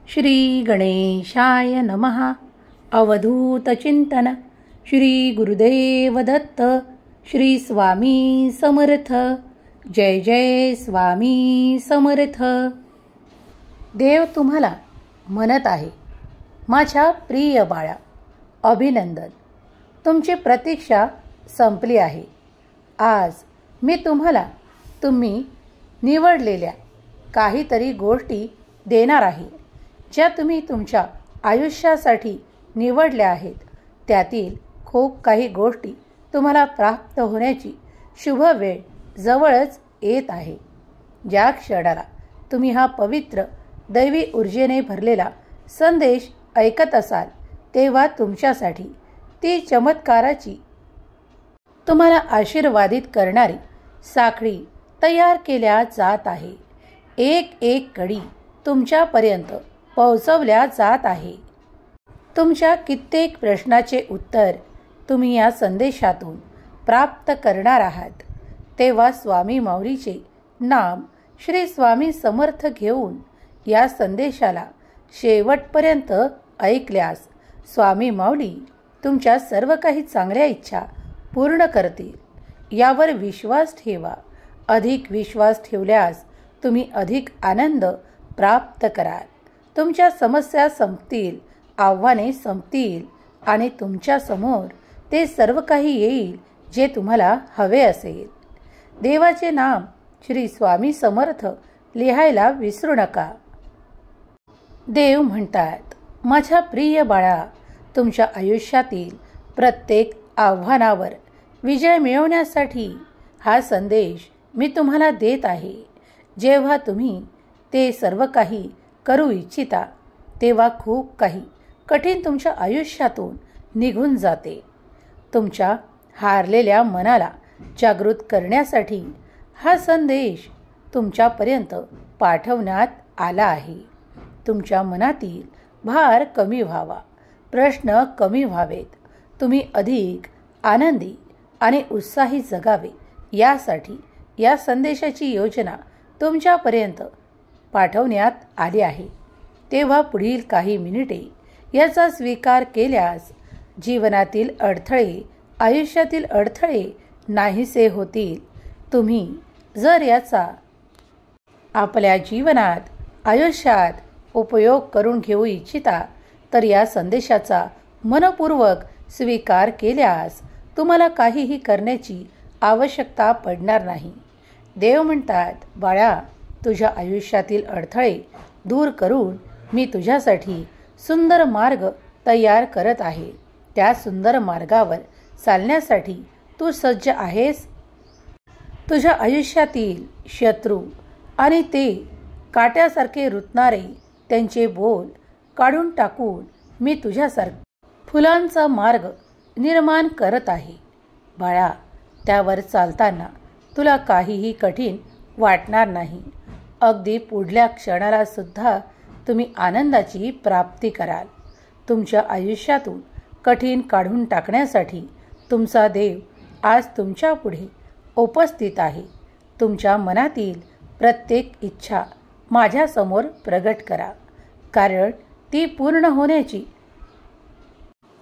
श्री गणेशाय नमः. अवधूत चिंतन. श्री गुरुदेव दत्त. श्री स्वामी समर्थ. जय जय स्वामी समर्थ. देव तुम्हाला म्हणत आहे, माझ्या प्रिय बाळा, अभिनंदन. तुमची प्रतीक्षा संपली आहे. आज मी तुम्हाला तुम्ही निवडलेल्या काहीतरी गोष्टी देणार आहे, ज्या तुम्ही तुमच्या आयुष्यासाठी निवडल्या आहेत. त्यातील खूप काही गोष्टी तुम्हाला प्राप्त होण्याची शुभ वेळ जवळच येत आहे. ज्या क्षणाला तुम्ही हा पवित्र दैवी ऊर्जेने भरलेला संदेश ऐकत असाल, तेव्हा तुमच्यासाठी ती चमत्काराची, तुम्हाला आशीर्वादित करणारी साखळी तयार केल्या जात आहे. एक एक कडी तुमच्यापर्यंत पोहोचवल्या जात आहे. तुमच्या कित्येक प्रश्नाचे उत्तर तुम्ही या संदेशातून प्राप्त करणार आहात. तेव्हा स्वामी माऊलीचे नाम श्री स्वामी समर्थ घेऊन या संदेशाला शेवटपर्यंत ऐकल्यास स्वामी माऊली तुमच्या सर्व काही चांगल्या इच्छा पूर्ण करतील. यावर विश्वास ठेवा. अधिक विश्वास ठेवल्यास तुम्ही अधिक आनंद प्राप्त कराल. तुमच्या समस्या संपतील, आव्हाने संपतील आणि तुमच्या समोर ते सर्व काही येईल जे तुम्हाला हवे असेल. देवाचे नाम श्री स्वामी समर्थ लिहायला विसरू नका. देव म्हणतात, माझ्या प्रिय बाळा, तुमच्या आयुष्यातील प्रत्येक आव्हानावर विजय मिळवण्यासाठी हा संदेश मी तुम्हाला देत आहे. जेव्हा तुम्ही ते सर्व काही करू इच्छिता, तेव्हा खूप काही कठीण तुमच्या आयुष्यातून निघून जाते. तुमच्या हारलेल्या मनाला जागृत करण्यासाठी हा संदेश तुमच्यापर्यंत पाठवण्यात आला आहे. तुमच्या मनातील भार कमी व्हावा, प्रश्न कमी व्हावेत, तुम्ही अधिक आनंदी आणि उत्साही जगावे, यासाठी या संदेशाची योजना तुमच्यापर्यंत पाठवण्यात आली आहे. तेव्हा पुढील काही मिनिटे याचा स्वीकार केल्यास जीवनातील अडथळे, आयुष्यातील अडथळे नाहीसे होतील. तुम्ही जर याचा आपल्या जीवनात, आयुष्यात उपयोग करून घेऊ इच्छिता, तर या संदेशाचा मनपूर्वक स्वीकार केल्यास तुम्हाला काहीही करण्याची आवश्यकता पडणार नाही. देव म्हणतात, बाळा, तुझ्या आयुष्यातील अडथळे दूर करून मी तुझ्यासाठी सुंदर मार्ग तयार करत आहे. त्या सुंदर मार्गावर चालण्यासाठी तू सज्ज आहेस. तुझ्या आयुष्यातील शत्रू आणि ते काट्यासारखे रुतणारे त्यांचे बोल काढून टाकून मी तुझ्यासारखा फुलांचा मार्ग निर्माण करत आहे. बाळा, त्यावर चालताना तुला काहीही कठीण वाटणार नाही. अगदी पुढल्या क्षणाला सुद्धा तुम्ही आनंदाची प्राप्ती कराल. तुमच्या आयुष्यातून कठीण काढून टाकण्यासाठी तुमचा देव आज तुमच्या पुढे उपस्थित आहे. तुमच्या मनातील प्रत्येक इच्छा माझ्यासमोर प्रगट करा, कारण ती पूर्ण होण्याची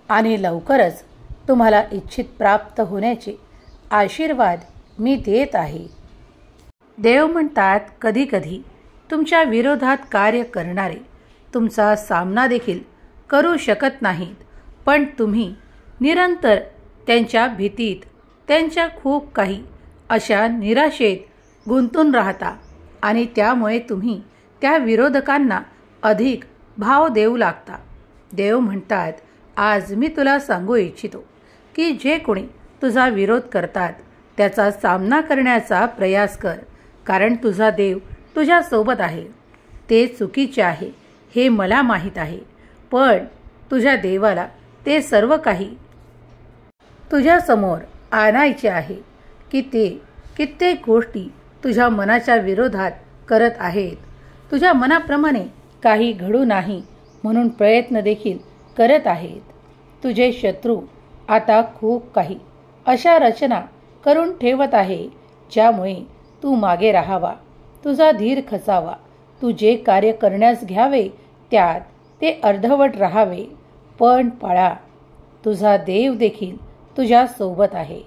आणि लवकरच तुम्हाला इच्छित प्राप्त होण्याचे आशीर्वाद मी देत आहे. देव म्हणतात, कधीकधी तुमच्या विरोधात कार्य करणारे तुमचा सामना देखील करू शकत नाहीत, पण तुम्ही निरंतर त्यांच्या भीतीत, त्यांच्या खूप काही अशा निराशेत गुंतून राहता आणि त्यामुळे तुम्ही त्या विरोधकांना अधिक भाव देऊ लागता. देव म्हणतात, आज मी तुला सांगू इच्छितो की जे कोणी तुझा विरोध करतात त्याचा सामना करण्याचा प्रयास कर, कारण तुझा देव तुझ्यासोबत आहे. ते चुकीचे आहे हे मला माहीत आहे, पण तुझ्या देवाला ते सर्व काही तुझ्यासमोर आणायचे आहे की ते कित्येक गोष्टी तुझ्या मनाच्या विरोधात करत आहेत. तुझ्या मनाप्रमाणे काही घडू नाही म्हणून प्रयत्न देखील करत आहेत. तुझे शत्रू आता खूप काही अशा रचना करून ठेवत आहे ज्यामुळे तू मागे राहावा, तुझा धीर खचावा. तू जे कार्य करण्यास घ्यावे त्यात ते अर्धवट राहावे, पण पळा. तुझा देव देखील तुझ्या सोबत आहे.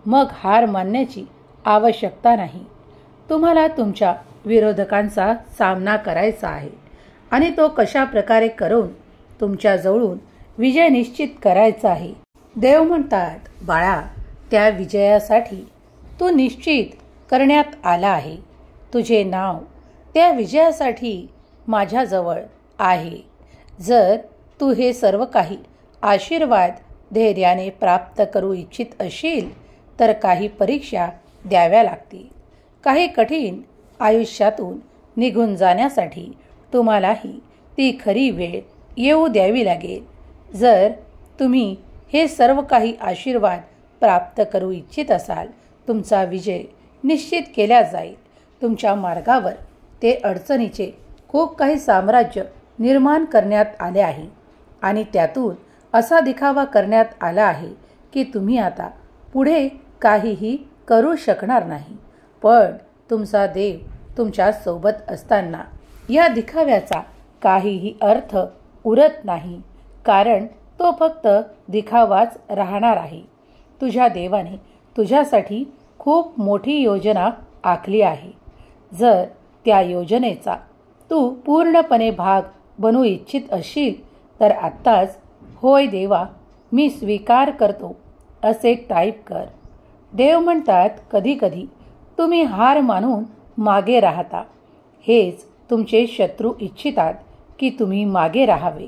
मग हार मानण्याची आवश्यकता नाही. तुम्हाला तुमच्या विरोधकांचा सामना करायचा आहे आणि तो कशा प्रकारे करून तुमच्या जवळून विजय निश्चित करायचा आहे. देव म्हणतात, बाळा, त्या विजयासाठी तू निश्चित करण्यात आला आहे. तुझे नाव त्या विजयासाठी माझ्याजवळ आहे. जर तू हे सर्व काही आशीर्वाद धैर्याने प्राप्त करू इच्छित असशील तर काही परीक्षा द्याव्या लागतील. काही कठीण आयुष्यातून निघून जाण्यासाठी तुम्हालाही ती खरी वेळ येऊ द्यावी लागेल. जर तुम्ही हे सर्व काही आशीर्वाद प्राप्त करू इच्छित असाल, तुमचा विजय निश्चित केला जाईल. तुमच्या मार्गावर ते अडचणीचे खूप काही साम्राज्य निर्माण करण्यात आले आहे आणि त्यातून असा दिखावा करण्यात आला आहे की तुम्ही आता पुढे काहीही करू शकणार नाही. पण तुमचा देव तुमच्या सोबत असताना या दिखाव्याचा काहीही अर्थ उरत नाही, कारण तो फक्त दिखावाच राहणार आहे. तुझ्या देवाने तुझ्यासाठी खूप मोठी योजना आखली आहे. जर त्या योजनेचा तू पूर्णपणे भाग बनू इच्छित असशील तर आत्ताच होय देवा, मी स्वीकार करतो असे टाईप कर. देव म्हणतात, कधीकधी तुम्ही हार मानून मागे राहता. हेच तुमचे शत्रू इच्छितात की तुम्ही मागे राहावे.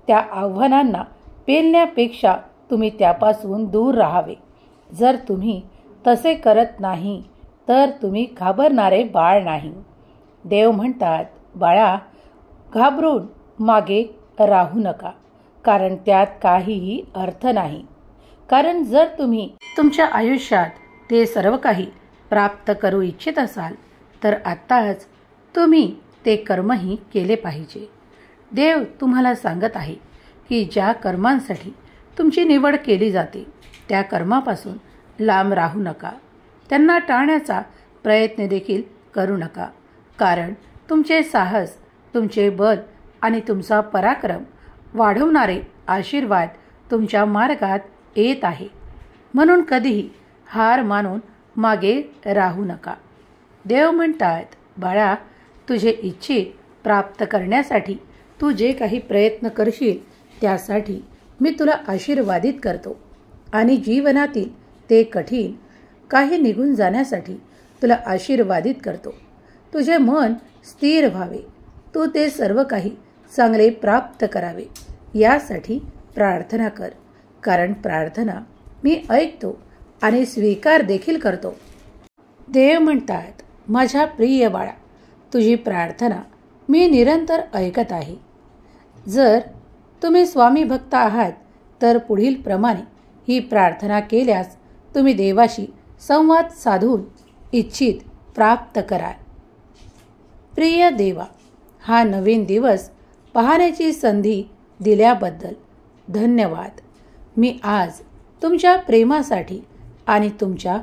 त्या आव्हानांना पेलण्यापेक्षा तुम्ही त्यापासून दूर राहावे. जर तुम्ही तसे करत नाही तर तुम्ही घाबरणारे बाळ नाही. देव म्हणतात, बाळा, घाबरून मागे राहू नका, कारण त्यात काहीही अर्थ नाही. कारण जर तुम्ही तुमच्या आयुष्यात ते सर्व काही प्राप्त करू इच्छित असाल तर आत्ताच तुम्ही ते कर्मही केले पाहिजे. देव तुम्हाला सांगत आहे की ज्या कर्मांसाठी तुमची निवड केली जाते त्या कर्मापासून लांब राहू नका. त्यांना टाळण्याचा प्रयत्न देखील करू नका, कारण तुमचे साहस, तुमचे बल आणि तुमचा पराक्रम वाढवणारे आशीर्वाद तुमच्या मार्गात येत आहे. म्हणून कधीही हार मानून मागे राहू नका. देव म्हणतात, बाळा, तुझे इच्छित प्राप्त करण्यासाठी तू जे काही प्रयत्न करशील त्यासाठी मी तुला आशीर्वादित करतो आणि जीवनातील ते कठीण काही निघून जाण्यासाठी तुला आशीर्वादित करतो. तुझे मन स्थिर व्हावे, तू ते सर्व काही चांगले प्राप्त करावे यासाठी प्रार्थना कर, कारण प्रार्थना मी ऐकतो आणि स्वीकार देखील करतो. देव म्हणतात, माझ्या प्रिय बाळा, तुझी प्रार्थना मी निरंतर ऐकत आहे. जर तुम्ही स्वामी भक्त आहात तर पुढील प्रमाणे ही प्रार्थना केल्यास तुम्ही देवाशी संवाद साधून इच्छित प्राप्त कराल. प्रिय देवा, हा नवीन दिवस पाहण्याची संधी दिल्याबद्दल धन्यवाद. मी आज तुमच्या प्रेमासाठी आणि तुमच्या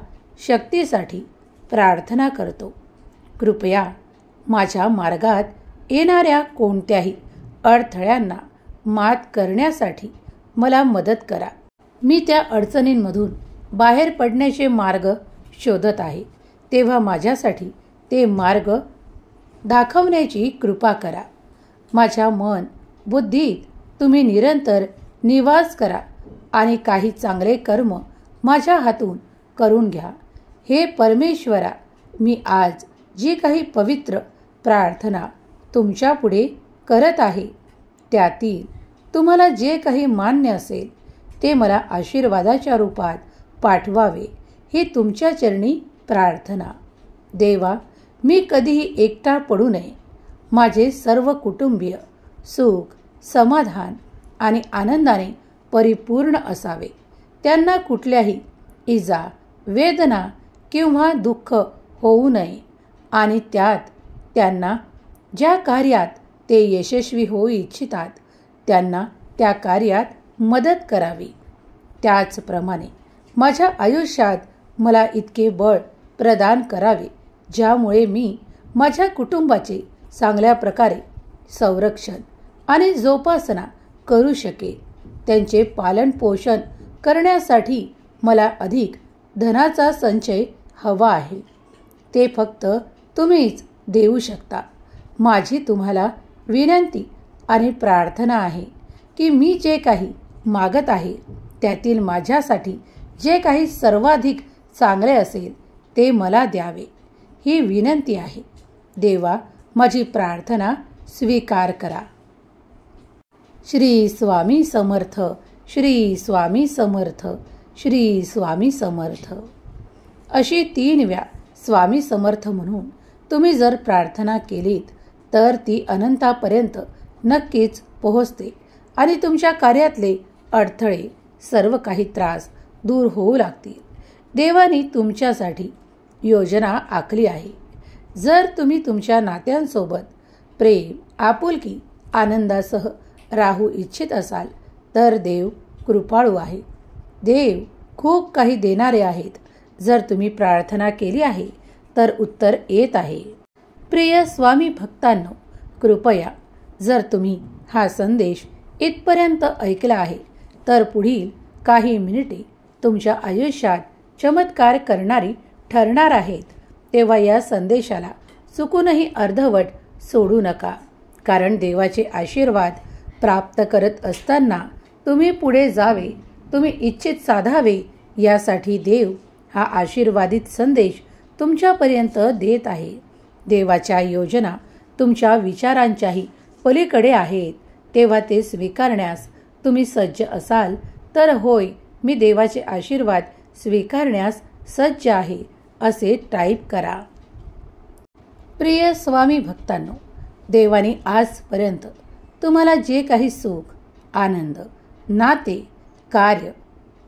शक्तीसाठी प्रार्थना करतो. कृपया माझ्या मार्गात येणाऱ्या कोणत्याही अडथळ्यांना मात करण्यासाठी मला मदत करा. मी त्या अडचणींमधून बाहेर पडण्याचे मार्ग शोधत आहे, तेव्हा माझ्यासाठी ते मार्ग दाखवण्याची कृपा करा. माझ्या मन बुद्धीत तुम्ही निरंतर निवास करा आणि काही चांगले कर्म माझ्या हातून करून घ्या. हे परमेश्वरा, मी आज जी काही पवित्र प्रार्थना तुमच्या पुढे करत आहे त्यातील तुम्हाला जे काही मान्य असेल ते मला आशीर्वादाच्या रूपात पाठवावे, ही तुमच्या चरणी प्रार्थना. देवा, मी कधीही एकटा पडू नये. माझे सर्व कुटुंबीय सुख, समाधान आणि आनंदाने परिपूर्ण असावे. त्यांना कुठल्याही इजा, वेदना किंवा दुःख होऊ नये आणि त्यात त्यांना ज्या कार्यात ते यशस्वी होऊ इच्छितात त्यांना त्या कार्यात मदत करावी. त्याचप्रमाणे माझ्या आयुष्यात मला इतके बळ प्रदान करावे ज्यामुळे मी माझ्या कुटुंबाचे चांगल्या प्रकारे संरक्षण आणि जोपासना करू शकेल. त्यांचे पालन पोषण करण्यासाठी मला अधिक धनाचा संचय हवा आहे. ते फक्त तुम्हीच देऊ शकता. माझी तुम्हाला विनंती आणि प्रार्थना आहे की मी जे काही मागत आहे त्यातील माझ्यासाठी जे काही सर्वाधिक चांगले असेल ते मला द्यावे. ही विनंती आहे. देवा, माझी प्रार्थना स्वीकार करा. श्री स्वामी समर्थ. श्री स्वामी समर्थ. श्री स्वामी समर्थ. अशी 3 वेळा स्वामी समर्थ म्हणून तुम्ही जर प्रार्थना केलीत तर ती अनंतापर्यंत नक्कीच पोहोचते आणि तुमच्या कार्यातले अडथळे, सर्व काही त्रास दूर होऊ लागतील. देवाने तुमच्यासाठी योजना आखली आहे. जर तुम्ही तुमच्या नात्यांसोबत प्रेम, आपुलकी, आनंदासह राहू इच्छित असाल तर देव कृपाळू आहे. देव खूप काही देणारे आहेत. जर तुम्ही प्रार्थना केली आहे तर उत्तर येत आहे. प्रिय स्वामी भक्तांनो, कृपया जर तुम्ही हा संदेश इथपर्यंत ऐकला आहे तर पुढील काही मिनिटे तुमच्या आयुष्यात चमत्कार करणारी ठरणार आहेत. तेव्हा या संदेशाला चुकूनही अर्धवट सोडू नका. कारण देवाचे आशीर्वाद प्राप्त करत असताना तुम्ही पुढे जावे, तुम्ही इच्छित साधावे यासाठी देव हा आशीर्वादित संदेश तुमच्यापर्यंत देत आहे. देवाच्या योजना तुमच्या विचारांच्याही पलीकडे आहेत. तेव्हा ते स्वीकारण्यास तुम्ही सज्ज असाल तर होय, मी देवाचे आशीर्वाद स्वीकारण्यास सज्ज आहे असे टाईप करा. प्रिय स्वामी भक्तांनो, देवाने आजपर्यंत तुम्हाला जे काही सुख, आनंद, नाते, कार्य,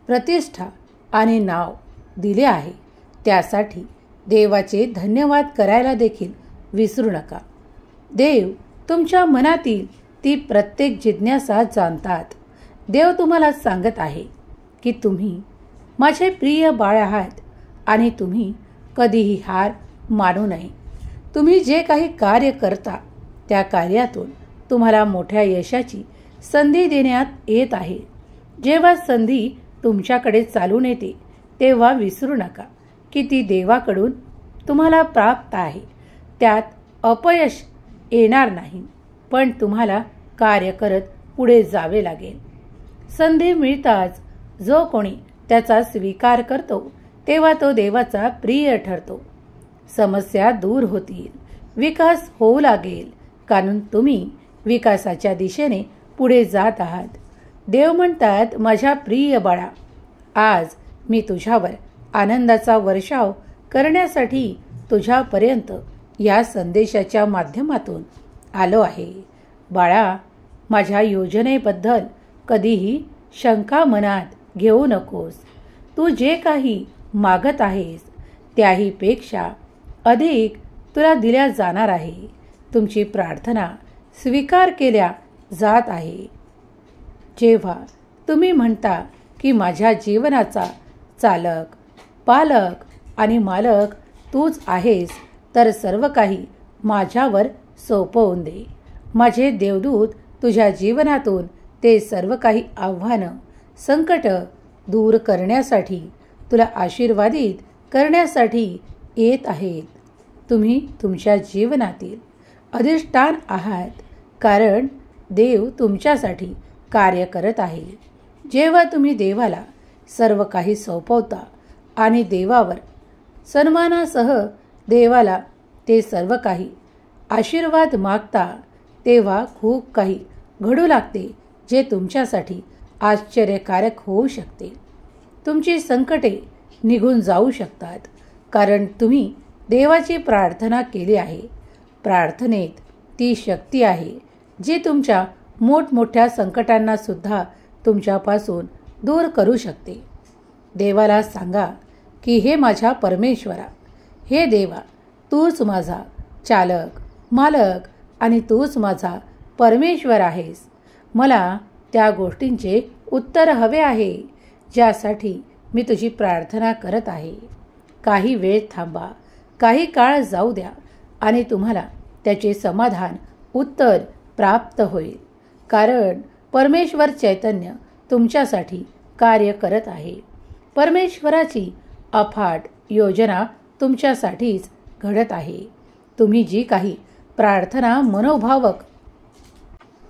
प्रतिष्ठा आणि नाव दिले आहे त्यासाठी देवाचे धन्यवाद करायला देखील विसरू नका. देव तुमच्या मनातील ती प्रत्येक जिज्ञासा जाणतात. देव तुम्हाला सांगत आहे की तुम्ही माझे प्रिय बाळ आहात आणि तुम्ही कधीही हार मानू नये. तुम्ही जे काही कार्य करता त्या कार्यातून तुम्हाला मोठ्या यशाची संधी देण्यात येत आहे. जेव्हा संधी तुमच्याकडे चालून येते तेव्हा विसरू नका की ती देवाकडून तुम्हाला प्राप्त आहे. त्यात अपयश येणार नाही, पण तुम्हाला कार्य करत पुढे जावे लागेल. संधी मिळताच जो कोणी त्याचा स्वीकार करतो तेव्हा तो देवाचा प्रिय ठरतो. समस्या दूर होतील, विकास होऊ लागेल, कारण तुम्ही विकासाच्या दिशेने पुढे जात आहात. देव म्हणतात, माझ्या प्रिय बाळा, आज मी तुझ्यावर आनंदाचा वर्षाव करण्यासाठी तुझ्यापर्यंत या संदेशाच्या माध्यमातून आलो आहे. बाळा, माझ्या योजनेबद्दल कधीही शंका मनात घेऊ नकोस. तू जे काही मागत आहेस त्याही पेक्षा अधिक तुला दिल्या जाणार आहे. तुमची प्रार्थना स्वीकार केल्या जात आहे. जेव्हा तुम्ही म्हणता की माझ्या जीवनाचा चालक, पालक आणि मालक तूच आहेस, तर सर्व काही माझ्यावर सोपवून दे. माझे देवदूत तुझ्या जीवनातून ते सर्व काही आव्हानं, संकट दूर करण्यासाठी, तुला आशीर्वादित करण्यासाठी येत आहेत. तुम्ही तुमच्या जीवनातील अधिष्ठान आहात, कारण देव तुमच्यासाठी कार्य करत आहे. जेव्हा तुम्ही देवाला सर्व काही सोपवता आणि देवावर सन्मानासह देवाला ते सर्व काही आशीर्वाद मागता, तेव्हा खूप काही घडू लागते जे तुमच्यासाठी आश्चर्यकारक होऊ शकते. तुमची संकटे निघून जाऊ शकतात, कारण तुम्ही देवाची प्रार्थना केली आहे. प्रार्थनेत ती शक्ती आहे जी तुमच्या मोठमोठ्या संकटांना सुद्धा तुमच्यापासून दूर करू शकते. देवाला सांगा की हे माझ्या परमेश्वरा, हे देवा, तूच माझा चालक, मालक आणि तूच माझा परमेश्वर आहेस. मला त्या गोष्टींचे उत्तर हवे आहे ज्यासाठी मी तुझी प्रार्थना करत आहे. काही वेळ थांबा, काही काळ जाऊ द्या आणि तुम्हाला त्याचे समाधान, उत्तर प्राप्त होईल. कारण परमेश्वर चैतन्य तुमच्यासाठी कार्य करत आहे. परमेश्वराची अफाट योजना तुमच्यासाठीच घडत आहे. तुम्ही जी काही प्रार्थना मनोभावक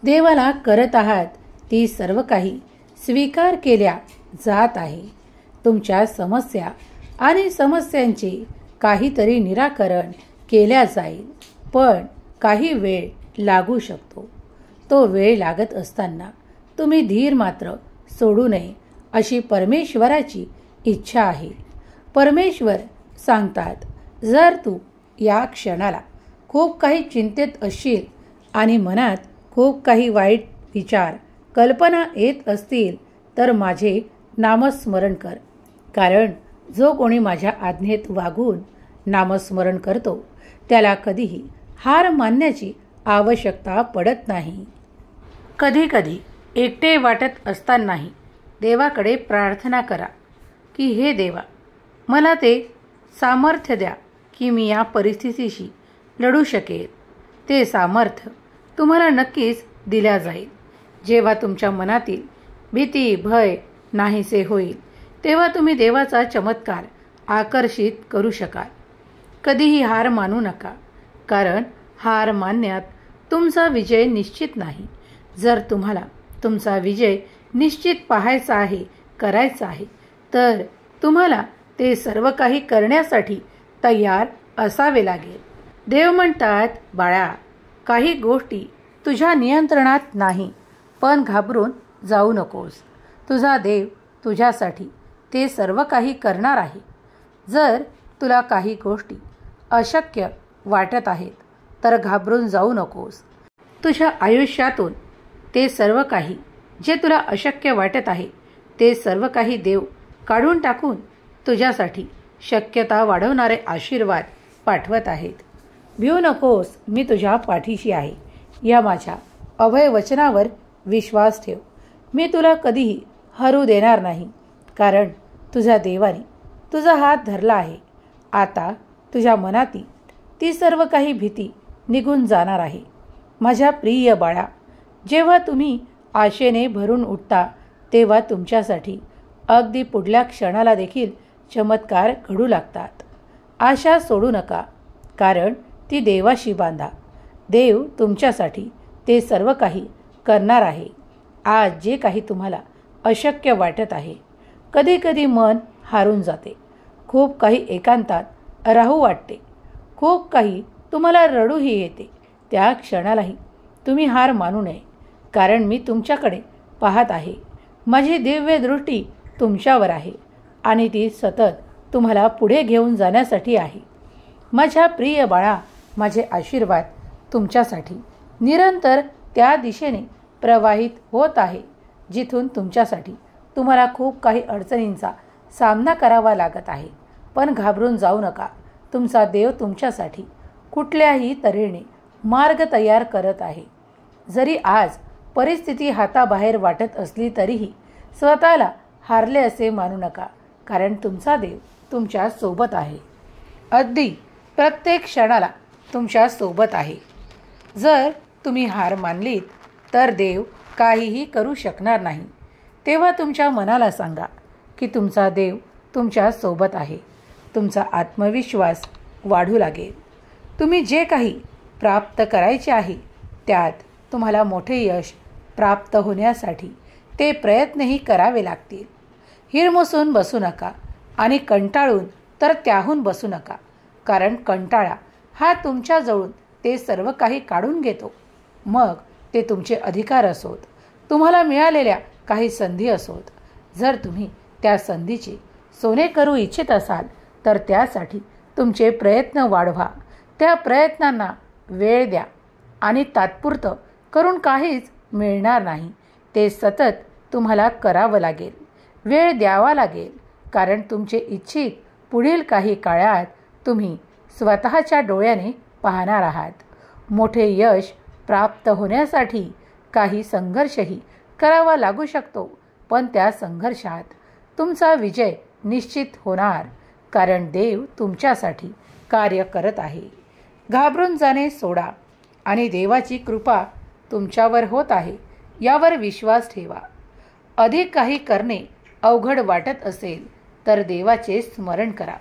देवाला करत आहात ती सर्व काही स्वीकार केल्या जात आहे. तुमच्या समस्या आणि समस्यांचे काहीतरी निराकरण केल्या जाईल, पण काही वेळ लागू शकतो. तो वेळ लागत असताना तुम्ही धीर मात्र सोडू नये अशी परमेश्वराची इच्छा आहे. परमेश्वर सांगतात, जर तू या क्षणाला खूप काही चिंतेत असशील आणि मनात खूप काही वाईट विचार कल्पना येत असतील तर माझे नामस्मरण कर. कारण जो कोणी माझ्या आज्ञेत वागून नामस्मरण करतो त्याला कधीही हार मानण्याची आवश्यकता पडत नाही. कधी कधी एकटे वाटत असतानाही देवाकडे प्रार्थना करा की हे देवा, मला ते सामर्थ्य द्या की मी या परिस्थितीशी लढू शकेल. ते सामर्थ्य तुम्हाला नक्कीच दिल्या जाईल. जेव्हा तुमच्या मनातील भीती भय नाहीसे होईल तेव्हा तुम्ही देवाचा चमत्कार आकर्षित करू शकाल. कधीही हार मानू नका, कारण हार मानण्यात तुमचा विजय निश्चित नाही. जर तुम्हाला तुमचा विजय निश्चित पाहायचा आहे, करायचा आहे, तर तुम्हाला ते सर्व काही करण्यासाठी तयार असावे लागेल. देव म्हणतात, बाळा, काही गोष्टी तुझ्या नियंत्रणात नाही, पण घाबरून जाऊ नकोस. तुझा देव तुझ्यासाठी ते सर्व काही करणार आहे. जर तुला काही गोष्टी अशक्य वाटत आहेत तर घाबरून जाऊ नकोस. तुझ्या आयुष्यातून ते सर्व काही जे तुला अशक्य वाटत आहे ते सर्व काही देव काढून टाकून तुझ्यासाठी शक्यता वाढवणारे आशीर्वाद पाठवत आहेत. भिऊ नकोस, मी तुझ्या पाठीशी आहे. या माझ्या अभय वचनावर विश्वास ठेव. मी तुला कधीही हरू देणार नाही, कारण तुझ्या देवाने तुझा हात धरला आहे. आता तुझ्या मनातील ती सर्व काही भीती निघून जाणार आहे. माझ्या प्रिय बाळा, जेव्हा तुम्ही आशेने भरून उठता तेव्हा तुमच्यासाठी अगदी पुढल्या क्षणाला देखील चमत्कार घडू लागतात. आशा सोडू नका, कारण ती देवाशी बांधा. देव तुमच्यासाठी ते सर्व काही करणार आहे. आज जे काही तुम्हाला अशक्य वाटत आहे, कधी कधी मन हारून जाते, खूप काही एकांतात राहू वाटते, खूप काही तुम्हाला रडूही येते, त्या क्षणालाही तुम्ही हार मानू नये, कारण मी तुमच्याकडे पाहत आहे. माझी दिव्य दृष्टी तुमच्यावर आहे आणि ती सतत तुम्हाला पुढे घेऊन जाण्यासाठी आहे. माझ्या प्रिय बाळा, माझे आशीर्वाद तुमच्यासाठी निरंतर त्या दिशेने प्रवाहित होत आहे जिथून तुमच्यासाठी तुम्हाला खूप काही अडचणींचा सामना करावा लागत आहे. पण घाबरून जाऊ नका. तुमचा देव तुमच्यासाठी कुठल्याही तऱ्हेने मार्ग तयार करत आहे. जरी आज परिस्थिती हाताबाहेर वाटत असली तरीही स्वतःला हारले असे मानू नका, कारण तुमचा देव तुमच्या सोबत आहे. अगदी प्रत्येक क्षणाला तुमच्या सोबत आहे. जर तुम्ही हार मानलीत तर देव काहीही करू शकणार नाही. तेव्हा तुमच्या मनाला सांगा की तुमचा देव तुमच्या सोबत आहे. तुमचा आत्मविश्वास वाढू लागेल. तुम्ही जे काही प्राप्त करायचे आहे त्यात तुम्हाला मोठे यश प्राप्त होण्यासाठी ते प्रयत्नही करावे लागतील. हिरमुसून बसू नका आणि कंटाळून तर त्याहून बसू नका, कारण कंटाळा हा तुमच्याजवळून ते सर्व काही काढून घेतो. मग ते तुमचे अधिकार असोत, तुम्हाला मिळालेल्या काही संधी असोत. जर तुम्ही त्या संधीचे सोने करू इच्छित असाल तर त्यासाठी तुमचे प्रयत्न वाढवा. त्या प्रयत्नांना वेळ द्या आणि तात्पुरतं करून काहीच मिळणार नाही. ते सतत तुम्हाला करावं लागेल, वेळ द्यावा लागेल, कारण तुमचे इच्छित पुढील काही काळात तुम्ही स्वतःच्या डोळ्याने पाहणार आहात. मोठे यश प्राप्त होण्यासाठी काही संघर्षही करावा लागू शकतो, पण त्या संघर्षात तुमचा विजय निश्चित होणार, कारण देव तुमच्यासाठी कार्य करत आहे. घाबरून जाणे सोडा आणि देवाची कृपा तुमच्यावर होत आहे यावर विश्वास ठेवा. अधिक काही करणे अवघड वाटत असेल तर देवाचे स्मरण करा.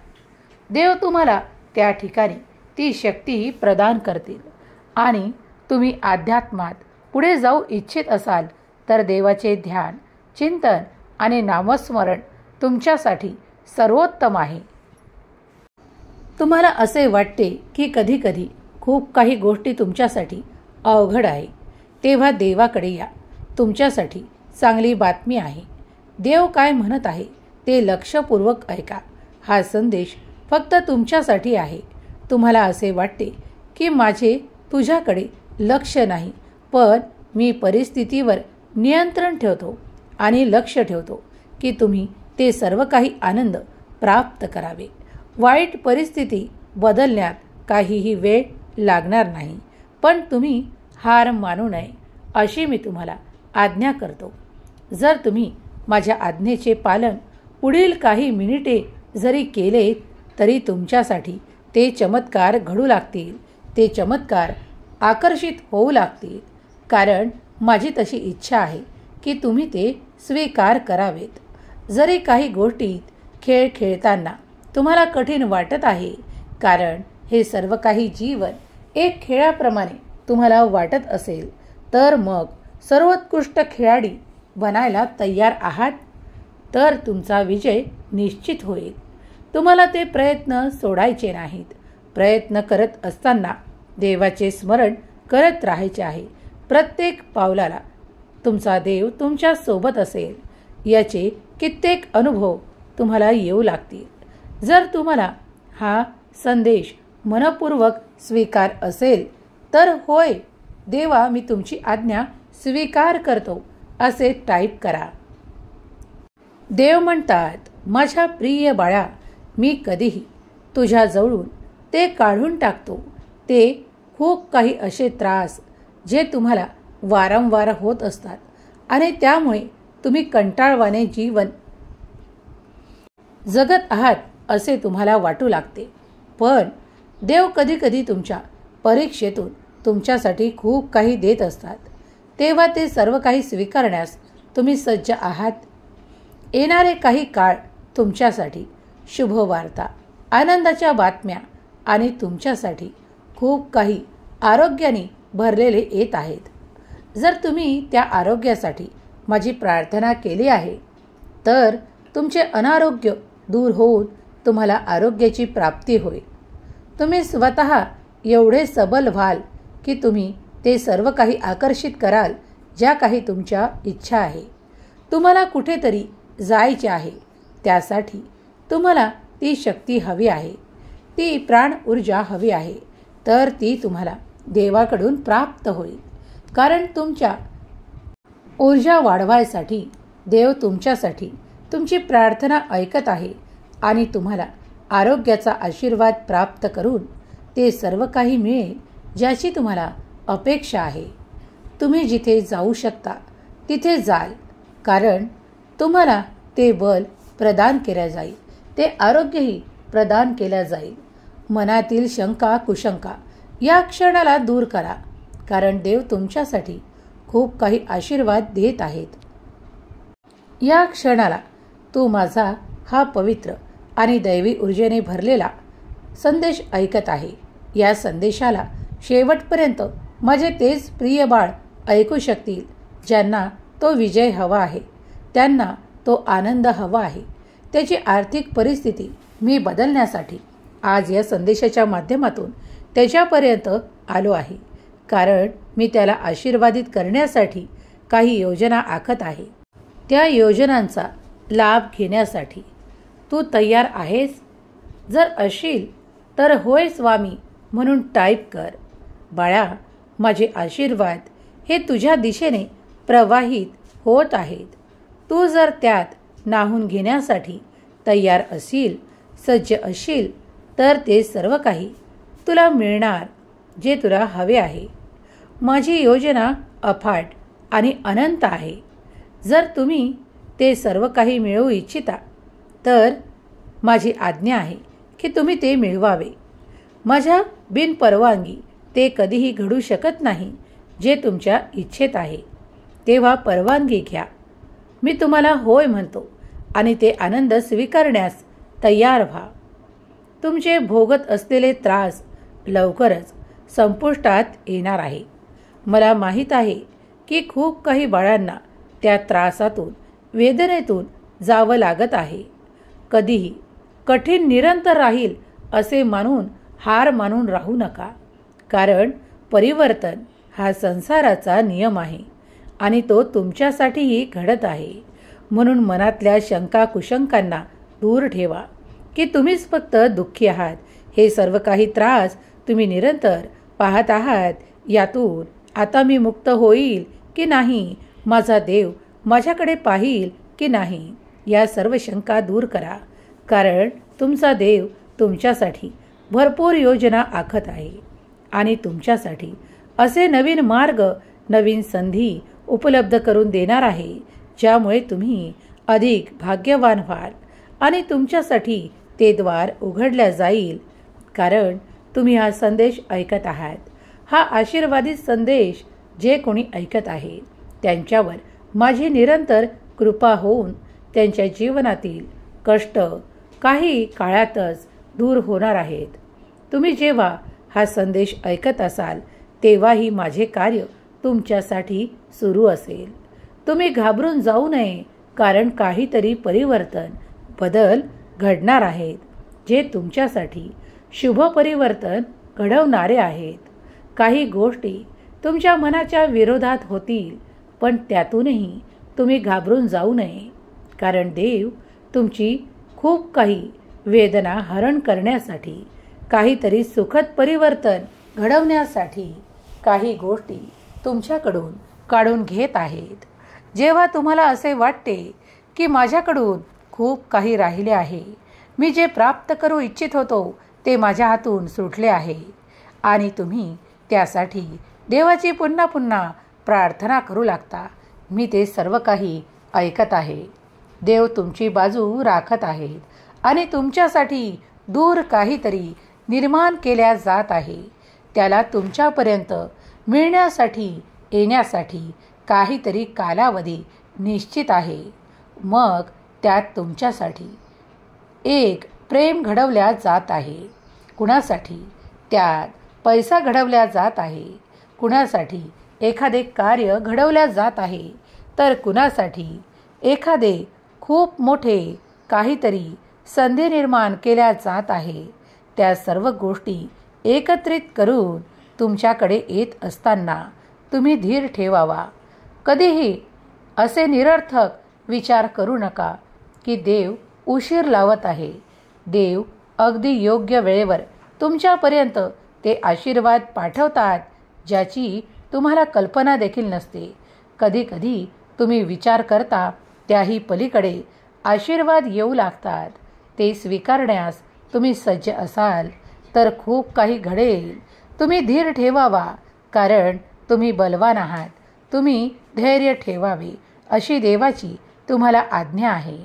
देव तुम्हाला त्या ठिकाणी ती शक्तीही प्रदान करतील. आणि तुम्ही अध्यात्मात पुढे जाऊ इच्छित असाल तर देवाचे ध्यान, चिंतन आणि नामस्मरण तुमच्यासाठी सर्वोत्तम आहे. तुम्हाला असे वाटते की कधीकधी खूप काही गोष्टी तुमच्यासाठी अवघड आहे, तेव्हा देवाकडे या. तुमच्यासाठी चांगली बातमी आहे. देव काय म्हणत आहे ते लक्षपूर्वक ऐका. हा संदेश फक्त तुमच्यासाठी आहे. तुम्हाला असे वाटते की माझे तुझ्याकडे लक्ष नाही, पण मी परिस्थितीवर नियंत्रण ठेवतो आणि लक्ष ठेवतो की तुम्ही ते सर्व काही आनंद प्राप्त करावे. वाईट परिस्थिती बदलण्यात काहीही वेळ लागणार नाही, पण तुम्ही हार मानू नये अशी मी तुम्हाला आज्ञा करतो. जर तुम्ही माझ्या आज्ञेचे पालन पुढील काही मिनिटे जरी केले तरी तुमच्यासाठी ते चमत्कार घडू लागतील. ते चमत्कार आकर्षित होऊ लागतील, कारण माझी तशी इच्छा आहे की तुम्ही ते स्वीकार करावेत. जरी काही गोष्टीत खेळ खेळताना तुम्हाला कठीण वाटत आहे, कारण हे सर्व काही जीवन एक खेळाप्रमाणे तुम्हाला वाटत असेल, तर मग सर्वोत्कृष्ट खेळाडी बनायला तयार आहात तर तुमचा विजय निश्चित होईल. तुम्हाला ते प्रयत्न सोडायचे नाहीत. प्रयत्न करत असताना देवाचे स्मरण करत राहायचे आहे. प्रत्येक पावलाला तुमचा देव तुमच्या सोबत असेल याचे कित्येक अनुभव तुम्हाला येऊ लागतील. जर तुम्हाला हा संदेश मनपूर्वक स्वीकार असेल तर होय देवा, मी तुमची आज्ञा स्वीकार करतो असे टाईप करा. देव म्हणतात, माझ्या प्रिय बाळा, मी कधीही तुझ्याजवळून ते काढून टाकतो. ते खूप काही असे त्रास जे तुम्हाला वारंवार होत असतात आणि त्यामुळे तुम्ही कंटाळवाणे जीवन जगत आहात असे तुम्हाला वाटू लागते. पण देव कधीकधी तुमच्या परीक्षेतून तुमच्यासाठी खूप काही देत असतात. तेव्हा ते सर्व काही स्वीकारण्यास तुम्ही सज्ज आहात. येणारे काही काळ तुमच्यासाठी शुभवार्ता, आनंदाच्या बातम्या आणि तुमच्यासाठी खूप काही आरोग्याने भरलेले येत आहेत. जर तुम्ही त्या आरोग्यासाठी माझी प्रार्थना केली आहे तर तुमचे अनारोग्य दूर होऊन तुम्हाला आरोग्याची प्राप्ती होईल. तुम्ही स्वतः एवढे सबल व्हाल की तुम्ही ते सर्व काही आकर्षित कराल ज्या काही तुमच्या इच्छा आहे. तुम्हाला कुठेतरी जायचे आहे, त्यासाठी तुम्हाला ती शक्ती हवी आहे, ती प्राण ऊर्जा हवी आहे, तर ती तुम्हाला देवाकडून प्राप्त होईल. कारण तुमच्या ऊर्जा वाढवायसाठी देव तुमच्यासाठी तुमची प्रार्थना ऐकत आहे आणि तुम्हाला आरोग्याचा आशीर्वाद प्राप्त करून ते सर्व काही मिळेल ज्याची तुम्हाला अपेक्षा आहे. तुम्ही जिथे जाऊ शकता तिथे जाल, कारण तुम्हाला ते बल प्रदान केले जाईल, ते आरोग्यही प्रदान केले जाईल. मनातील शंका कुशंका या क्षणाला दूर करा, कारण देव तुमच्यासाठी खूप काही आशीर्वाद देत आहेत. या क्षणाला तू माझा हा पवित्र आणि दैवी ऊर्जेने भरलेला संदेश ऐकत आहे. या संदेशाला शेवटपर्यंत माझे तेच प्रिय बाळ ऐकू शकतील ज्यांना तो विजय हवा आहे, त्यांना तो आनंद हवा आहे. त्याची आर्थिक परिस्थिती मी बदलण्यासाठी आज या संदेशाच्या माध्यमातून त्याच्यापर्यंत आलो आहे, कारण मी त्याला आशीर्वादित करण्यासाठी काही योजना आखत आहे. त्या योजनांचा लाभ घेण्यासाठी तू तयार आहेस? जर असशील तर होय स्वामी म्हणून टाईप कर. बाळा, माझे आशीर्वाद हे तुझ्या दिशेने प्रवाहित होत आहेत. तू जर त्यात न्हाऊन घेण्यासाठी तयार असशील, सज्ज असशील, तर ते सर्व काही तुला मिळणार जे तुला हवे आहे. माझी योजना अफाट आणि अनंत आहे. जर तुम्ही ते सर्व काही मिळवू इच्छिता तर माझी आज्ञा आहे की तुम्ही ते मिळवावे. माझ्या बिनपरवानगी ते कधीही घडू शकत नाही जे तुमच्या इच्छेत आहे. तेव्हा परवानगी घ्या. मी तुम्हाला होय म्हणतो आणि ते आनंद स्वीकारण्यास तयार व्हा. तुमचे भोगत असलेले त्रास लवकरच संपुष्टात येणार आहे. मला माहीत आहे की खूप काही बाळांना त्या त्रासातून, वेदनेतून जावं लागत आहे. कधीही कठीण निरंतर राहील असे मानून हार मानून राहू नका. कारण परिवर्तन हा संसाराचा नियम आहे आणि तो तुमच्यासाठीही घडत आहे. म्हणून मनातल्या शंका कुशंकांना दूर ठेवा की तुम्हीच फक्त दुःखी आहात. हे सर्व काही त्रास तुम्ही निरंतर पाहत आहात. यातून आता मी मुक्त होईल की नाही, माझा देव माझ्याकडे पाहील की नाही, या सर्व शंका दूर करा. कारण तुमचा देव तुमच्यासाठी भरपूर योजना आखत आहे आणि तुमच्यासाठी असे नवीन मार्ग, नवीन संधी उपलब्ध करून देणार आहे, ज्यामुळे तुम्ही अधिक भाग्यवान व्हाल आणि तुमच्यासाठी ते द्वार उघडल्या जाईल. कारण तुम्ही हा संदेश ऐकत आहात. हा आशीर्वादित संदेश जे कोणी ऐकत आहे त्यांच्यावर माझी निरंतर कृपा होऊन त्यांच्या जीवनातील कष्ट काही काळातच दूर होणार आहेत. तुम्ही जेव्हा हा संदेश ऐकत असाल तेव्हाही माझे कार्य तुमच्यासाठी सुरू असेल. तुम्ही घाबरून जाऊ नये, कारण काहीतरी परिवर्तन, बदल घडणार आहेत जे तुमच्यासाठी शुभ परिवर्तन घडवणारे आहेत. काही गोष्टी तुमच्या मनाच्या विरोधात होतील, पण त्यातूनही तुम्ही घाबरून जाऊ नये. कारण देव तुमची खूप काही वेदना हरण करण्यासाठी, काहीतरी सुखद परिवर्तन घडवण्यासाठी काही गोष्टी तुमच्याकडून काढून घेत आहेत. जेव्हा तुम्हाला असे वाटते की माझ्याकडून खूप काही राहिले आहे, मी जे प्राप्त करू इच्छित होतो ते माझ्या हातून सुटले आहे आणि तुम्ही त्यासाठी देवाची पुन्हा पुन्हा प्रार्थना करू लागता, मी ते सर्व काही ऐकत आहे. देव तुमची बाजू राखत आहेत आणि तुमच्यासाठी दूर काहीतरी निर्माण केल्या जात आहे. त्याला तुमच्यापर्यंत मिळण्यासाठी, येण्यासाठी काहीतरी कालावधी निश्चित आहे. मग त्यात तुमच्यासाठी एक प्रेम घडवल्या जात आहे. कुणासाठी त्यात पैसा घडवल्या जात आहे, कुणासाठी एखादे कार्य घडवल्या जात आहे, तर कुणासाठी एखादे खूप मोठे काहीतरी संधी निर्माण केल्या जात आहे. त्या सर्व गोष्टी एकत्रित करून तुमच्याकडे येत असताना तुम्ही धीर ठेवावा. कधीही असे निरर्थक विचार करू नका की देव उशीर लावत आहे. देव अगदी योग्य वेळेवर तुमच्यापर्यंत ते आशीर्वाद पाठवतात ज्याची तुम्हाला कल्पना देखील नसते. कधी कधी तुम्ही विचार करता त्याही पलीकडे आशीर्वाद येऊ लागतात. ते स्वीकारण्यास तुम्ही सज्ज असाल तर खूप काही घडेल. तुम्ही धीर ठेवावा, कारण तुम्ही बलवान आहात. तुम्ही धैर्य ठेवावे अशी देवाची तुम्हाला आज्ञा आहे.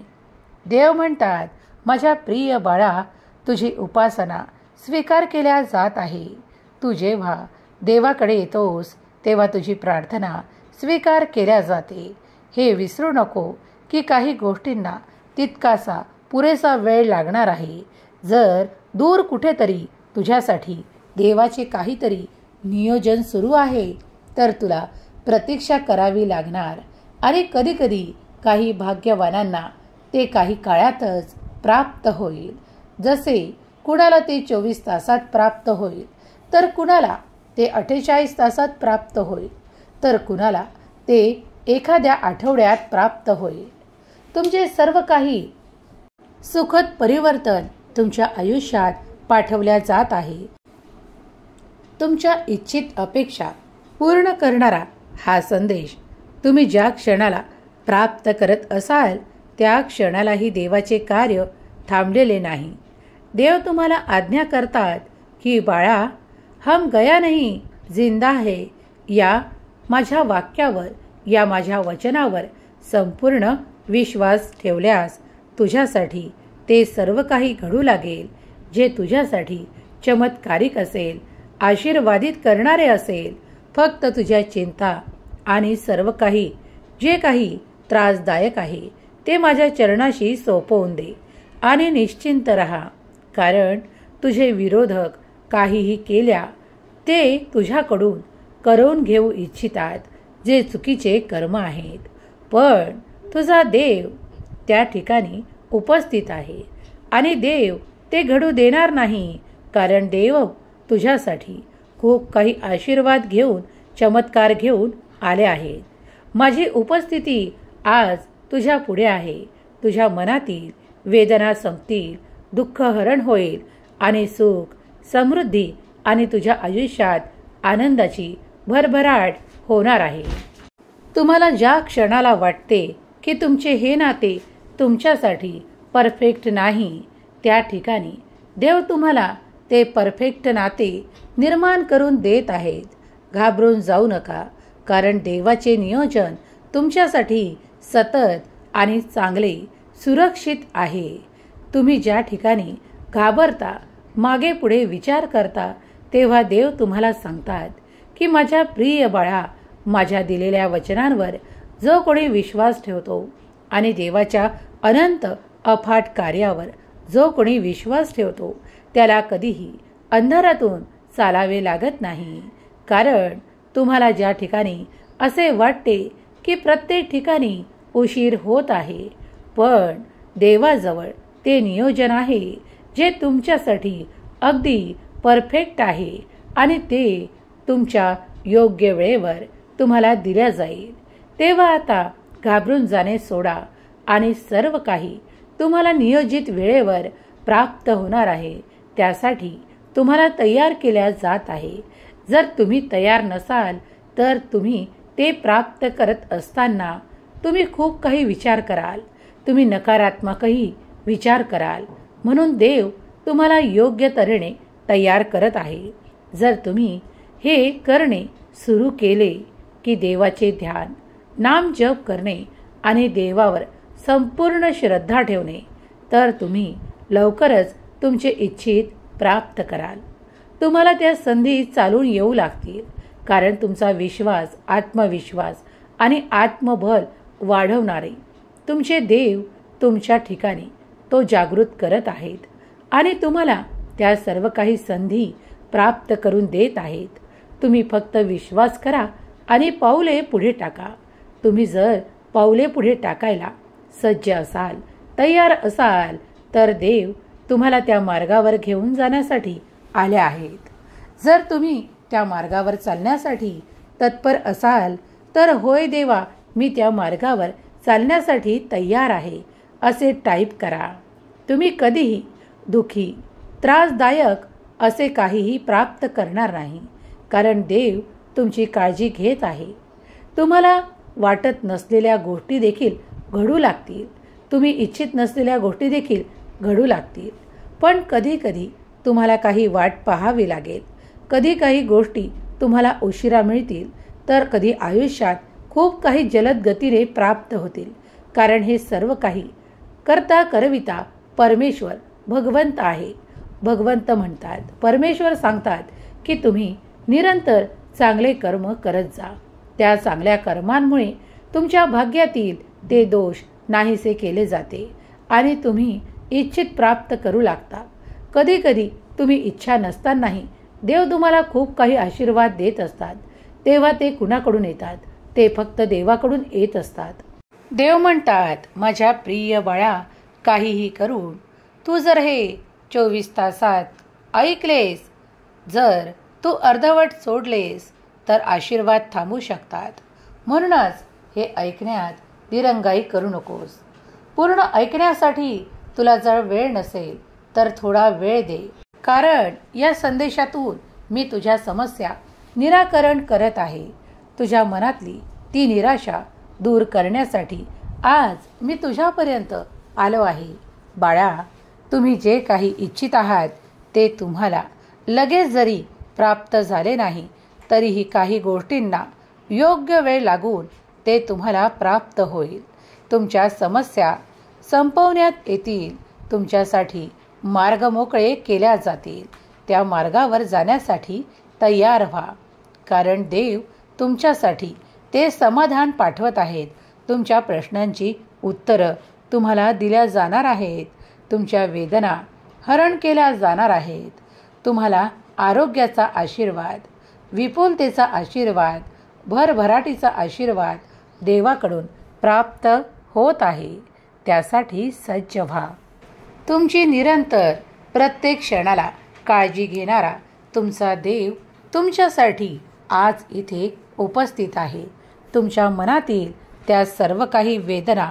देव म्हणतात, माझ्या प्रिय बाळा, तुझी उपासना स्वीकार केल्या जात आहे. तू जेव्हा देवाकडे येतोस तेव्हा तुझी प्रार्थना स्वीकार केल्या जाते. हे विसरू नको की काही गोष्टींना तितकासा पुरेसा वेळ लागणार आहे. जर दूर कुठेतरी तुझ्यासाठी देवाचे काहीतरी नियोजन सुरू आहे तर तुला प्रतीक्षा करावी लागणार आणि कधीकधी काही भाग्यवानांना ते काही काळातच प्राप्त होईल. जसे कुणाला ते 24 तासात प्राप्त होईल, तर कुणाला ते 48 तासात प्राप्त होईल, तर कुणाला ते एखाद्या आठवड्यात प्राप्त होईल. तुमचे सर्व काही सुखद परिवर्तन तुमच्या आयुष्यात पाठवल्या जात आहे. तुमच्या इच्छित अपेक्षा पूर्ण करणारा हा संदेश तुम्ही ज्या क्षणाला प्राप्त करत असाल त्या क्षणालाही देवाचे कार्य थांबलेले नाही. देव तुम्हाला आज्ञा करतात की बाळा, हम गया नहीं, जिंदा है. या माझ्या वाक्यावर, या माझ्या वचनावर संपूर्ण विश्वास ठेवल्यास तुझ्यासाठी ते सर्व काही घडू लागेल जे तुझ्यासाठी चमत्कारिक असेल, आशीर्वादित करणारे असेल. फक्त तुझ्या चिंता आणि सर्व काही जे काही त्रासदायक आहे ते माझ्या चरणाशी सोपवून दे आणि निश्चिंत रहा, कारण तुझे विरोधक काहीही केल्या ते तुझ्याकडून करून घेऊ इच्छितात, जे चुकीचे कर्म आहेत. पण तुझा देव त्या ठिकाणी उपस्थित आहे आणि देव ते घडू देणार नाही, कारण देव तुझ्यासाठी खूप काही आशीर्वाद घेऊन, चमत्कार घेऊन आले आहेत. माझी उपस्थिती आज तुझ्या पुढे आहे. तुझ्या मनातील वेदना संपतील, दुःख हरण होईल आणि सुख, समृद्धी आणि तुझ्या आयुष्यात आनंदाची भरभराट होणार आहे. तुम्हाला ज्या क्षणाला वाटते की तुमचे हे नाते तुमच्यासाठी परफेक्ट नाही, त्या ठिकाणी देव तुम्हाला ते परफेक्ट नाते निर्माण करून देत आहेत. घाबरून जाऊ नका, कारण देवाचे नियोजन तुमच्यासाठी सतत आणि चांगले सुरक्षित आहे. तुम्ही ज्या ठिकाणी घाबरता, मागे पुढे विचार करता, तेव्हा देव तुम्हाला सांगतात की माझ्या प्रिय बाळा, माझ्या दिलेल्या वचनांवर जो कोणी विश्वास ठेवतो आणि देवाच्या अनंत अफाट कार्यावर जो कोणी विश्वास ठेवतो त्याला कधीही अंधारातून चालावे लागत नाही. कारण तुम्हाला ज्या ठिकाणी असे वाटते की प्रत्येक ठिकाणी उशीर होत आहे, पण देवाजवळ ते नियोजन आहे जे तुमच्यासाठी अगदी परफेक्ट आहे आणि ते तुमच्या योग्य वेळेवर तुम्हाला दिल्या जाईल. तेव्हा आता घाबरून जाणे सोडा आणि सर्व काही तुम्हाला नियोजित वेळेवर प्राप्त होणार आहे. त्यासाठी तुम्हाला तयार केल्या जात आहे. जर तुम्ही तयार नसाल तर तुम्ही ते प्राप्त करत असताना तुम्ही खूप काही विचार कराल, तुम्ही नकारात्मकही विचार कराल. म्हणून देव तुम्हाला योग्य तऱ्हेने तयार करत आहे. जर तुम्ही हे करणे सुरू केले की देवाचे ध्यान, नाम जप करणे आणि देवावर संपूर्ण श्रद्धा ठेवणे, तर तुम्ही लवकरच तुमचे इच्छित प्राप्त कराल. तुम्हाला त्या संधी चालून येऊ लागतील, कारण तुमचा विश्वास, आत्मविश्वास आणि आत्मबल वाढवणारे तुमचे देव तुमच्या ठिकाणी तो जागृत करत आहेत आणि तुम्हाला त्या सर्व काही संधी प्राप्त करून देत आहेत. तुम्ही फक्त विश्वास करा आणि पाऊले पुढे टाका. तुम्ही जर पाऊले पुढे टाकायला सज्ज असाल, तयार असाल, तर देव तुम्हाला त्या मार्गावर घेऊन जाण्यासाठी आले आहेत. जर तुम्ही त्या मार्गावर चालण्यासाठी तत्पर असाल तर होय देवा, मी त्या मार्गावर चालण्यासाठी तयार आहे असे टाईप करा. तुम्ही कधीही दुःखी, त्रासदायक असे काहीही प्राप्त करणार नाही, कारण देव तुमची काळजी घेत आहे. तुम्हाला वाटत नसलेल्या गोष्टी देखील घडू लागतील, तुम्ही इच्छित नसलेल्या गोष्टी देखील घडू लागतील. पण कधी कधी तुम्हाला काही वाट पाहावी लागेल, कधी काही गोष्टी तुम्हाला उशिरा मिळतील, तर कधी आयुष्यात खूप काही जलद गतीने प्राप्त होतील. कारण हे सर्व काही करता करविता परमेश्वर भगवंत आहे. भगवंत म्हणतात, परमेश्वर सांगतात की तुम्ही निरंतर चांगले कर्म करत जा. त्या चांगल्या कर्मांमुळे तुमच्या भाग्यातील ते दोष नाहीसे केले जाते आणि तुम्ही इच्छित प्राप्त करू लागता. कधी कधी तुम्ही इच्छा नसतानाही देव तुम्हाला खूप काही आशीर्वाद देत असतात. तेव्हा ते कुणाकडून येतात? ते फक्त देवाकडून येत असतात. देव म्हणतात, माझ्या प्रिय बाळा, काहीही करून तू जर हे 24 तासात ऐकलेस, जर तू अर्धवट सोडलेस, तर आशीर्वाद थांबू शकतात. म्हणूनच हे ऐकण्यात दिरंगाई करू नकोस. पूर्ण ऐकण्यासाठी तुला जर वेळ नसेल तर थोडा वेळ दे, कारण या संदेशातून मी तुझ्या समस्या निराकरण करत आहे. तुझ्या मनातली ती निराशा दूर करण्यासाठी आज मी तुझ्यापर्यंत आलो आहे. बाळा, तुम्ही जे काही इच्छित आहात ते तुम्हाला लगेच जरी प्राप्त झाले नाही, तरीही काही गोष्टींना योग्य वेळ लागून ते तुम्हाला प्राप्त होईल. तुमच्या समस्या संपवण्यात येतील. तुमच्यासाठी मार्ग मोकळे केल्या जातील. त्या मार्गावर जाण्यासाठी तयार व्हा, कारण देव तुमच्यासाठी ते समाधान पाठवत आहेत तुमच्या प्रश्नांची उत्तरं तुम्हाला दिल्या जाणार आहेत. तुमच्या वेदना हरण केल्या जाणार आहेत. तुम्हाला आरोग्याचा आशीर्वाद, विपुलतेचा आशीर्वाद, भरभराटीचा आशीर्वाद देवाकडून प्राप्त होत आहे. त्यासाठी सज्ज व्हा. तुमची निरंतर प्रत्येक क्षणाला काळजी घेणारा तुमचा देव तुमच्यासाठी आज इथे उपस्थित आहे. तुमच्या मनातील त्या सर्व काही वेदना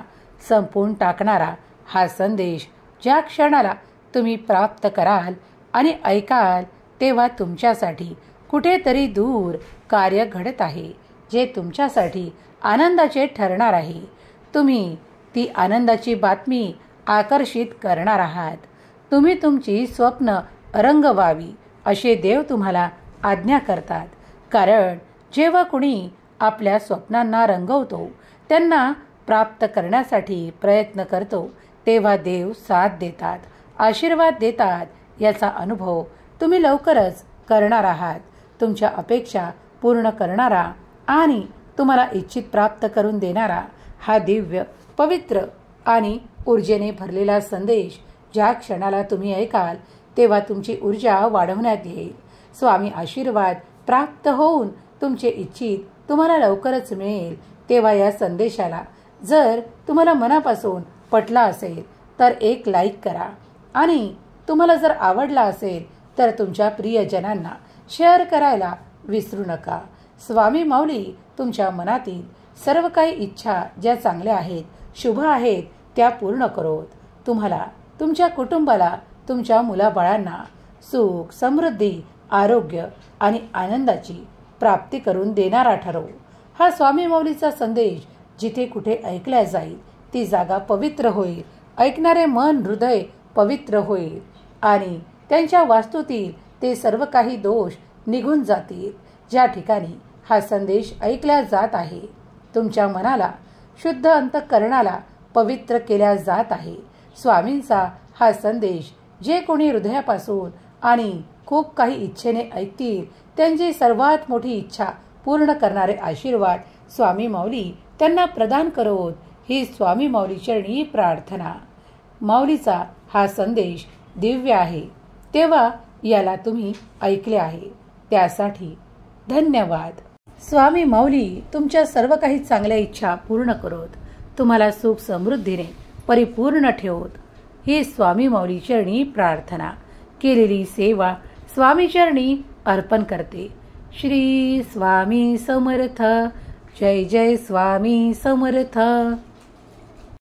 संपवून टाकणारा हा संदेश ज्या क्षणाला तुम्ही प्राप्त कराल आणि ऐकाल तेव्हा तुमच्यासाठी कुठेतरी दूर कार्य घडत आहे, जे तुमच्यासाठी आनंदाचे ठरणार आहे. तुम्ही ती आनंदाची बातमी आकर्षित करणार आहात. तुम्ही तुमची स्वप्न रंगवावी असे देव तुम्हाला आज्ञा करतात. कारण जेव्हा कुणी आपल्या स्वप्नांना रंगवतो, त्यांना प्राप्त करण्यासाठी प्रयत्न करतो, तेव्हा देव साथ देतात, आशीर्वाद देतात. याचा अनुभव तुम्ही लवकरच करणार आहात. तुमच्या अपेक्षा पूर्ण करणारा आणि तुम्हाला इच्छित प्राप्त करून देणारा हा दिव्य, पवित्र आणि ऊर्जेने भरलेला संदेश ज्या क्षणाला तुम्ही ऐकाल तेव्हा तुमची ऊर्जा वाढवण्यात येईल. स्वामी आशीर्वाद प्राप्त होऊन तुमचे इच्छित तुम्हाला लवकरच मिळेल. तेव्हा या संदेशाला जर तुम्हाला मनापासून पटला असेल तर एक लाईक करा आणि तुम्हाला जर आवडला असेल तर तुमच्या प्रियजनांना शेअर करायला विसरू नका. स्वामी माऊली तुमच्या मनातील सर्व काही इच्छा ज्या चांगल्या आहेत, शुभ आहेत, त्या पूर्ण करोत. तुम्हाला, तुमच्या कुटुंबाला, तुमच्या मुलाबाळांना सुख, समृद्धी, आरोग्य आणि आनंदाची प्राप्ती करून देणारा ठरवू. हा स्वामी माऊलीचा संदेश जिथे कुठे ऐकला जाईल ती जागा पवित्र होईल. ऐकणारे मन, हृदय पवित्र होईल आणि त्यांच्या वास्तूतील ते सर्व काही दोष निघून जातील. ज्या ठिकाणी हा संदेश ऐकला जात आहे, तुमच्या मनाला, शुद्ध अंतःकरणाला पवित्र केल्या जात आहे. स्वामींचा हा संदेश जे कोणी हृदयापासून आणि खूप काही इच्छेने ऐकतील, त्यांची सर्वात मोठी इच्छा पूर्ण करणारे आशीर्वाद स्वामी माऊली त्यांना प्रदान करोत. ही स्वामी माऊली चरणी प्रार्थना. माऊलीचा हा संदेश दिव्य आहे, तेव्हा याला तुम्ही ऐकले आहे, त्यासाठी धन्यवाद. स्वामी माऊली तुमच्या सर्व काही चांगल्या इच्छा पूर्ण करोत. तुम्हाला सुख समृद्धीने परिपूर्ण ठेवोत. ही स्वामी माऊली चरणी प्रार्थना. केलेली सेवा स्वामी चरणी अर्पण करते. श्री स्वामी समर्थ. जय जय स्वामी समर्थ.